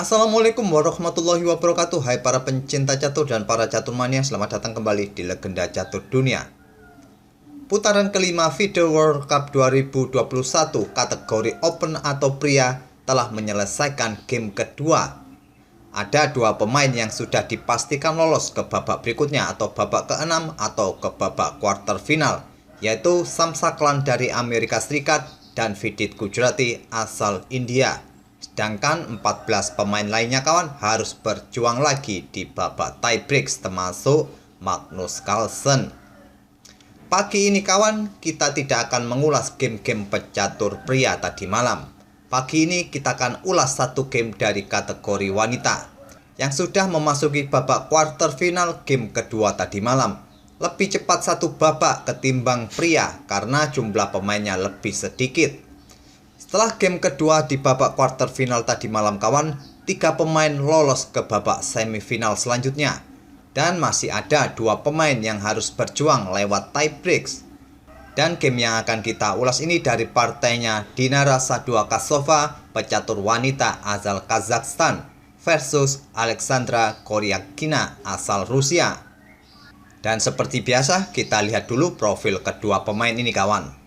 Assalamualaikum warahmatullahi wabarakatuh. Hai para pencinta catur dan para catur mania, selamat datang kembali di Legenda Catur Dunia. Putaran kelima FIDE World Cup 2021 kategori Open atau pria telah menyelesaikan game kedua. Ada dua pemain yang sudah dipastikan lolos ke babak berikutnya atau babak ke-6 atau ke babak quarter final, yaitu Sam Saklan dari Amerika Serikat dan Vidit Gujrati asal India. Sedangkan 14 pemain lainnya kawan harus berjuang lagi di babak tiebreaks termasuk Magnus Carlsen. Pagi ini kawan, kita tidak akan mengulas game-game pecatur pria tadi malam. Pagi ini kita akan ulas satu game dari kategori wanita yang sudah memasuki babak quarter final game kedua tadi malam. Lebih cepat satu babak ketimbang pria karena jumlah pemainnya lebih sedikit. Setelah game kedua di babak quarter final tadi malam kawan, 3 pemain lolos ke babak semifinal selanjutnya. Dan masih ada 2 pemain yang harus berjuang lewat tiebreaks. Dan game yang akan kita ulas ini dari partainya Dinara Saduakasova, pecatur wanita asal Kazakhstan, versus Alexandra Koryakina asal Rusia. Dan seperti biasa, kita lihat dulu profil kedua pemain ini kawan.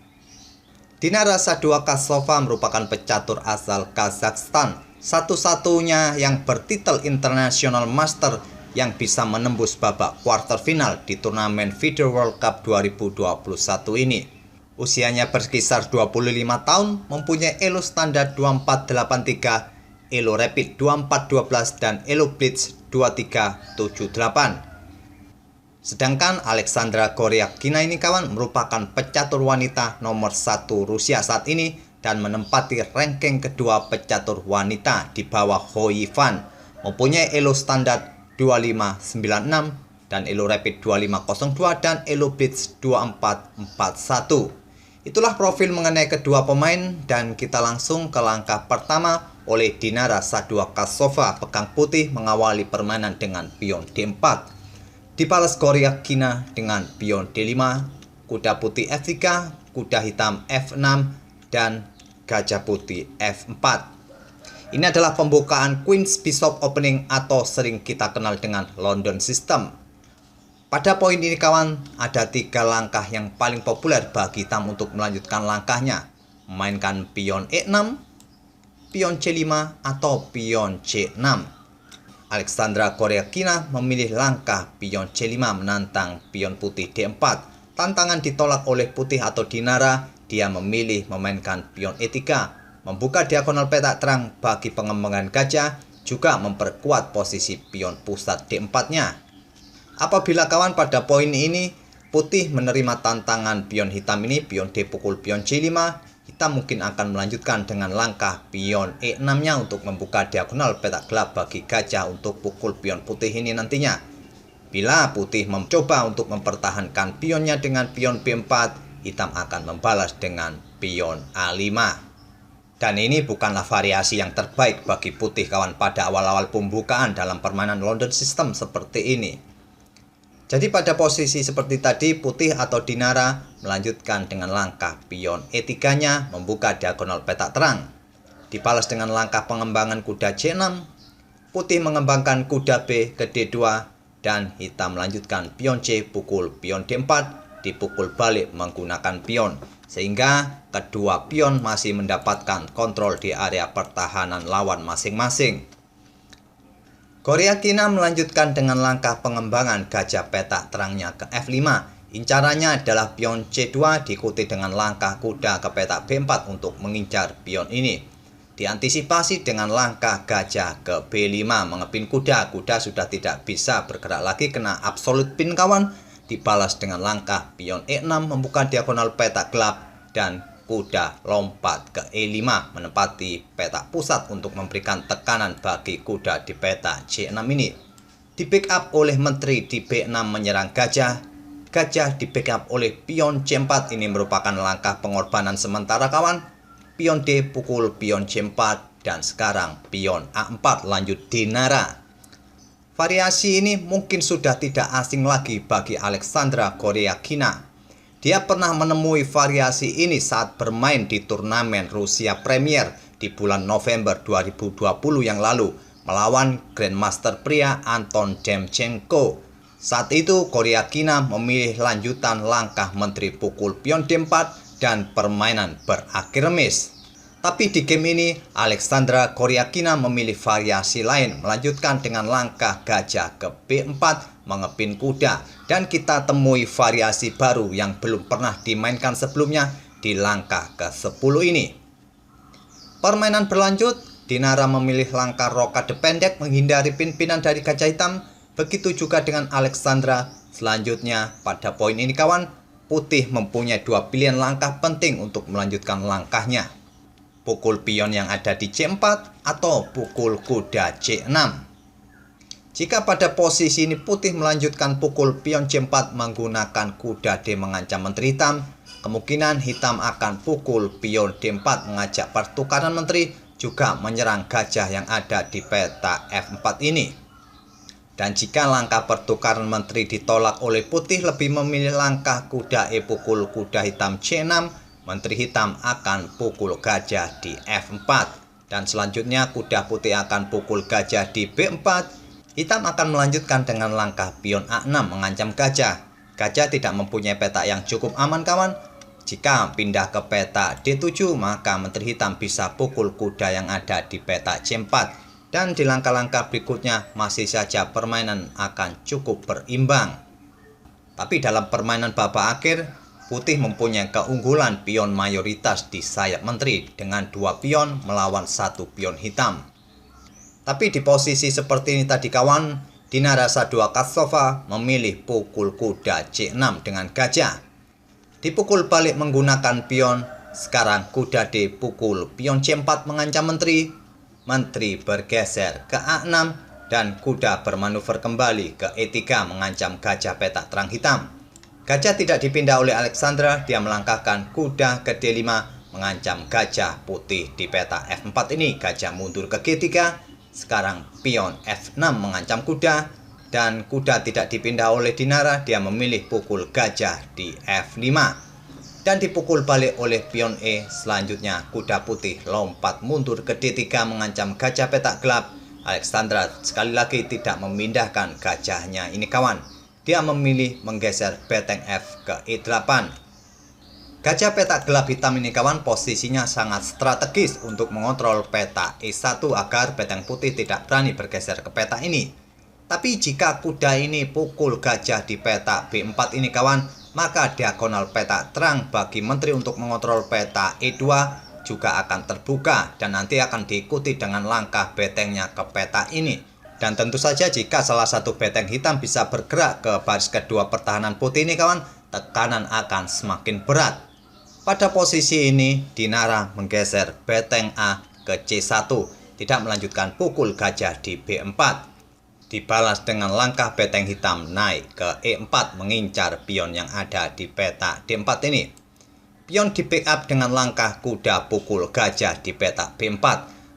Dinara Saduakasova merupakan pecatur asal Kazakhstan, satu-satunya yang bertitel International Master yang bisa menembus babak quarter final di turnamen FIDE World Cup 2021 ini. Usianya berkisar 25 tahun, mempunyai elo standar 2483, elo rapid 2412 dan elo blitz 2378. Sedangkan Alexandra Koryakina ini kawan merupakan pecatur wanita nomor 1 Rusia saat ini dan menempati ranking kedua pecatur wanita di bawah Ho Yifan, mempunyai elo standar 2596 dan elo rapid 2502 dan elo blitz 2441. Itulah profil mengenai kedua pemain dan kita langsung ke langkah pertama oleh Dinara Saduakasova. Pegang putih mengawali permainan dengan pion D4. Dibalas Koryakina dengan pion D5, kuda putih F3, kuda hitam F6, dan gajah putih F4. Ini adalah pembukaan Queen's Bishop Opening atau sering kita kenal dengan London System. Pada poin ini kawan, ada 3 langkah yang paling populer bagi hitam untuk melanjutkan langkahnya. Memainkan pion E6, pion C5, atau pion C6. Alexandra Koryakina memilih langkah pion C5 menantang pion putih D4. Tantangan ditolak oleh putih atau Dinara. Dia memilih memainkan pion E3, membuka diagonal petak terang bagi pengembangan gajah, juga memperkuat posisi pion pusat D4-nya. Apabila kawan pada poin ini putih menerima tantangan pion hitam ini, pion D pukul pion C5, kita mungkin akan melanjutkan dengan langkah pion E6-nya untuk membuka diagonal petak gelap bagi gajah untuk pukul pion putih ini nantinya. Bila putih mencoba untuk mempertahankan pionnya dengan pion B4, hitam akan membalas dengan pion A5. Dan ini bukanlah variasi yang terbaik bagi putih kawan pada awal-awal pembukaan dalam permainan London System seperti ini. Jadi pada posisi seperti tadi, putih atau Dinara melanjutkan dengan langkah pion E3-nya membuka diagonal petak terang. Dibalas dengan langkah pengembangan kuda C6, putih mengembangkan kuda B ke D2, dan hitam melanjutkan pion C pukul pion D4, dipukul balik menggunakan pion. Sehingga kedua pion masih mendapatkan kontrol di area pertahanan lawan masing-masing. Koryakina melanjutkan dengan langkah pengembangan gajah petak terangnya ke F5. Incarannya adalah pion C2 diikuti dengan langkah kuda ke petak B4 untuk mengincar pion ini. Diantisipasi dengan langkah gajah ke B5 mengepin kuda. Kuda sudah tidak bisa bergerak lagi kena absolute pin kawan. Dibalas dengan langkah pion E6 membuka diagonal petak gelap dan kuda lompat ke E5 menempati petak pusat untuk memberikan tekanan bagi kuda di petak C6 ini. Di backup oleh menteri di B6 menyerang gajah. Gajah di backup oleh pion C4. Ini merupakan langkah pengorbanan sementara kawan. Pion D pukul pion C4 dan sekarang pion A4 lanjut Dinara. Variasi ini mungkin sudah tidak asing lagi bagi Alexandra Koryakina. Dia pernah menemui variasi ini saat bermain di turnamen Rusia Premier di bulan November 2020 yang lalu, melawan Grandmaster pria Anton Demchenko. Saat itu Goryachkina memilih lanjutan langkah menteri pukul pion D4 dan permainan berakhir remis. Tapi di game ini Alexandra Goryachkina memilih variasi lain, melanjutkan dengan langkah gajah ke B4 mengepin kuda, dan kita temui variasi baru yang belum pernah dimainkan sebelumnya di langkah ke-10 ini. Permainan berlanjut, Dinara memilih langkah rokade pendek menghindari pimpinan dari gajah hitam. Begitu juga dengan Alexandra. Selanjutnya pada poin ini kawan, putih mempunyai dua pilihan langkah penting untuk melanjutkan langkahnya. Pukul pion yang ada di C4 atau pukul kuda C6. Jika pada posisi ini putih melanjutkan pukul pion C4 menggunakan kuda D mengancam menteri hitam, kemungkinan hitam akan pukul pion D4 mengajak pertukaran menteri, juga menyerang gajah yang ada di peta F4 ini. Dan jika langkah pertukaran menteri ditolak oleh putih lebih memilih langkah kuda E pukul kuda hitam C6, menteri hitam akan pukul gajah di F4. Dan selanjutnya kuda putih akan pukul gajah di B4. Hitam akan melanjutkan dengan langkah pion A6 mengancam gajah. Gajah tidak mempunyai peta yang cukup aman kawan. Jika pindah ke peta D7, maka menteri hitam bisa pukul kuda yang ada di peta C4. Dan di langkah-langkah berikutnya masih saja permainan akan cukup berimbang. Tapi dalam permainan babak akhir, putih mempunyai keunggulan pion mayoritas di sayap menteri dengan 2 pion melawan 1 pion hitam. Tapi di posisi seperti ini tadi kawan, Dinara Sadua Katsova memilih pukul kuda C6 dengan gajah. Dipukul balik menggunakan pion, sekarang kuda D pukul pion C4 mengancam menteri. Menteri bergeser ke A6 dan kuda bermanuver kembali ke E3 mengancam gajah petak terang hitam. Gajah tidak dipindah oleh Alexandra, dia melangkahkan kuda ke D5 mengancam gajah putih di peta F4 ini. Gajah mundur ke G3, sekarang pion F6 mengancam kuda, dan kuda tidak dipindah oleh Dinara, dia memilih pukul gajah di F5. Dan dipukul balik oleh pion E. Selanjutnya kuda putih lompat mundur ke D3 mengancam gajah petak gelap. Alexandra sekali lagi tidak memindahkan gajahnya ini kawan. Dia memilih menggeser beteng F ke E8. Gajah petak gelap hitam ini kawan posisinya sangat strategis untuk mengontrol peta E1 agar beteng putih tidak berani bergeser ke peta ini. Tapi jika kuda ini pukul gajah di peta B4 ini kawan, maka diagonal peta terang bagi menteri untuk mengontrol peta E2 juga akan terbuka dan nanti akan diikuti dengan langkah betengnya ke peta ini. Dan tentu saja jika salah satu beteng hitam bisa bergerak ke baris kedua pertahanan putih ini kawan, tekanan akan semakin berat. Pada posisi ini Dinara menggeser beteng A ke C1, tidak melanjutkan pukul gajah di B4. Dibalas dengan langkah beteng hitam naik ke E4 mengincar pion yang ada di peta D4 ini. Pion di backup dengan langkah kuda pukul gajah di peta B4.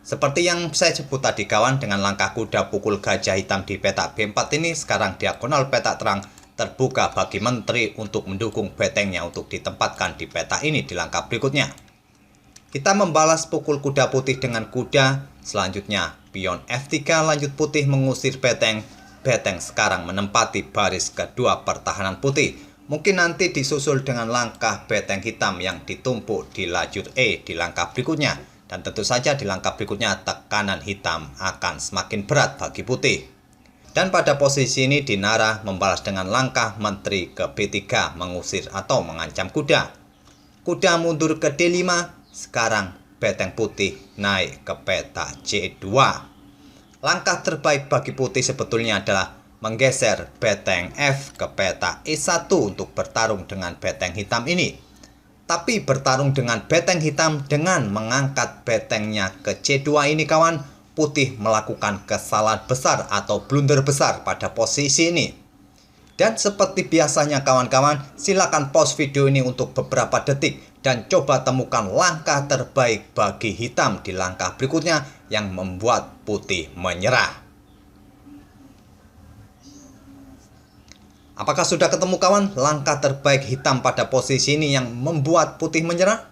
Seperti yang saya sebut tadi kawan, dengan langkah kuda pukul gajah hitam di peta B4 ini, sekarang diagonal peta terang terbuka bagi menteri untuk mendukung betengnya untuk ditempatkan di peta ini di langkah berikutnya. Kita membalas pukul kuda putih dengan kuda. Selanjutnya pion F3 lanjut putih mengusir beteng. Beteng sekarang menempati baris kedua pertahanan putih. Mungkin nanti disusul dengan langkah beteng hitam yang ditumpuk di lajur E di langkah berikutnya. Dan tentu saja di langkah berikutnya tekanan hitam akan semakin berat bagi putih. Dan pada posisi ini Dinara membalas dengan langkah menteri ke B3 mengusir atau mengancam kuda. Kuda mundur ke D5. Sekarang beteng putih naik ke peta C2. Langkah terbaik bagi putih sebetulnya adalah menggeser beteng F ke peta E1 untuk bertarung dengan beteng hitam ini. Tapi bertarung dengan beteng hitam dengan mengangkat betengnya ke C2 ini kawan, putih melakukan kesalahan besar atau blunder besar pada posisi ini. Dan seperti biasanya kawan-kawan, silakan pause video ini untuk beberapa detik dan coba temukan langkah terbaik bagi hitam di langkah berikutnya yang membuat putih menyerah. Apakah sudah ketemu kawan langkah terbaik hitam pada posisi ini yang membuat putih menyerah?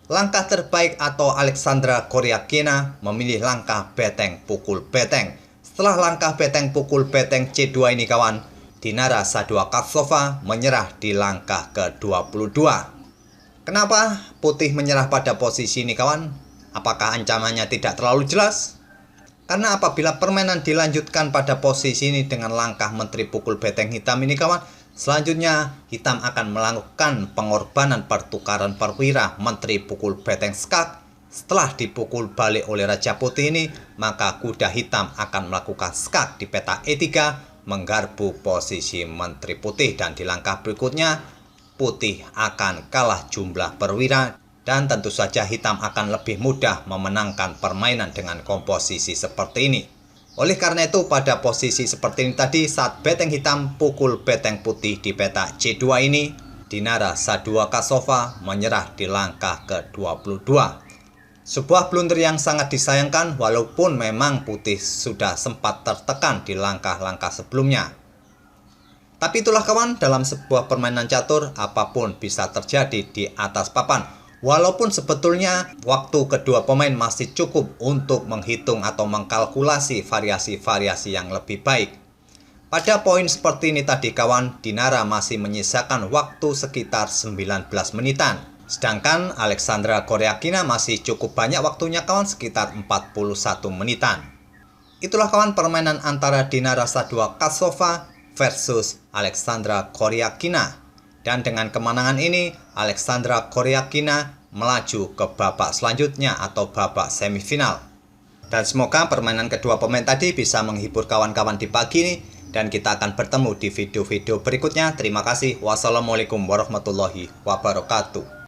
Langkah terbaik atau Alexandra Koryakina memilih langkah beteng pukul beteng. Setelah langkah beteng pukul beteng C2 ini kawan, Dinara Saduakazova menyerah di langkah ke-22. Kenapa putih menyerah pada posisi ini kawan? Apakah ancamannya tidak terlalu jelas? Karena apabila permainan dilanjutkan pada posisi ini dengan langkah menteri pukul beteng hitam ini kawan, selanjutnya hitam akan melakukan pengorbanan pertukaran perwira menteri pukul beteng skak. Setelah dipukul balik oleh Raja Putih ini, maka kuda hitam akan melakukan skak di peta E3 menggarpu posisi menteri putih, dan di langkah berikutnya putih akan kalah jumlah perwira dan tentu saja hitam akan lebih mudah memenangkan permainan dengan komposisi seperti ini. Oleh karena itu pada posisi seperti ini tadi, saat beteng hitam pukul beteng putih di peta C2 ini, Dinara Saduakazova menyerah di langkah ke-22. Sebuah blunder yang sangat disayangkan walaupun memang putih sudah sempat tertekan di langkah-langkah sebelumnya. Tapi itulah kawan, dalam sebuah permainan catur apapun bisa terjadi di atas papan. Walaupun sebetulnya waktu kedua pemain masih cukup untuk menghitung atau mengkalkulasi variasi-variasi yang lebih baik. Pada poin seperti ini tadi kawan, Dinara masih menyisakan waktu sekitar 19 menitan. Sedangkan Alexandra Koryakina masih cukup banyak waktunya kawan, sekitar 41 menitan. Itulah kawan permainan antara Dinara Saduakazova versus Alexandra Koryakina. Dan dengan kemenangan ini, Alexandra Koryakina melaju ke babak selanjutnya atau babak semifinal. Dan semoga permainan kedua pemain tadi bisa menghibur kawan-kawan di pagi ini. Dan kita akan bertemu di video-video berikutnya. Terima kasih. Wassalamualaikum warahmatullahi wabarakatuh.